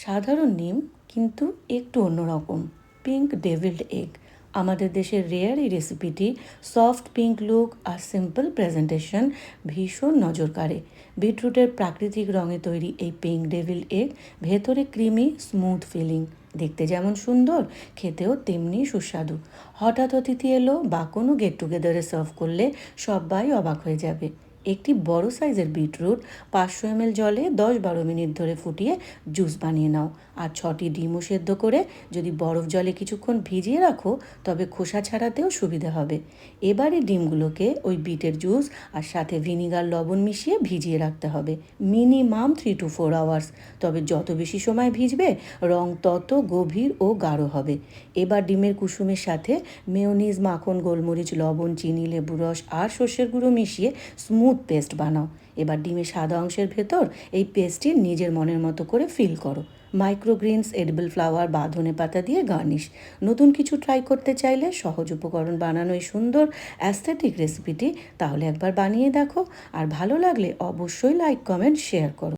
সাধারণ ডিম কিন্তু একটু অন্যরকম। পিঙ্ক ডেভিলড এগ আমাদের দেশের রেয়ার এই রেসিপিটি সফট পিঙ্ক লুক আর সিম্পল প্রেজেন্টেশন ভীষণ নজর কাড়ে। বিটরুটের প্রাকৃতিক রঙে তৈরি এই পিঙ্ক ডেভিল এগ ভেতরে ক্রিমি স্মুথ ফিলিং, দেখতে যেমন সুন্দর খেতেও তেমনি সুস্বাদু। হঠাৎ অতিথি এলো বা কোনো গেট টুগেদারে সার্ভ করলে সবাই অবাক হয়ে যাবে। একটি বড় সাইজের বিটরুট 500 ml জলে 10-12 মিনিট ধরে ফুটিয়ে জুস বানিয়ে নাও। আর 6টি ডিমও সেদ্ধ করে যদি বরফ জলে কিছুক্ষণ ভিজিয়ে রাখো তবে খোসা ছাড়াতেও সুবিধা হবে। এবারে ডিমগুলোকে ওই বিটের জুস আর সাথে ভিনিগার লবণ মিশিয়ে ভিজিয়ে রাখতে হবে মিনিমাম 3 to 4 আওয়ার্স। তবে যত বেশি সময় ভিজবে রং তত গভীর ও গাঢ় হবে। এবার ডিমের কুসুমের সাথে মেয়োনিজ, মাখন, গোলমরিচ, লবণ, চিনি, লেবু রস আর সর্ষের গুঁড়ো মিশিয়ে স্মুথ পেস্ট বানাও। এবার ডিমের সাদা অংশের ভেতর এই পেস্টটি নিজের মনের মতো করে ফিল করো। মাইক্রোগ্রিনস, এডিবল ফ্লাওয়ার বা ধনেপাতা দিয়ে গার্নিশ। নতুন কিছু ট্রাই করতে চাইলে সহজ উপকরণ বানানো এই সুন্দর অ্যাস্থেটিক রেসিপিটি তাহলে একবার বানিয়ে দেখো। আর ভালো লাগলে অবশ্যই লাইক, কমেন্ট, শেয়ার করো।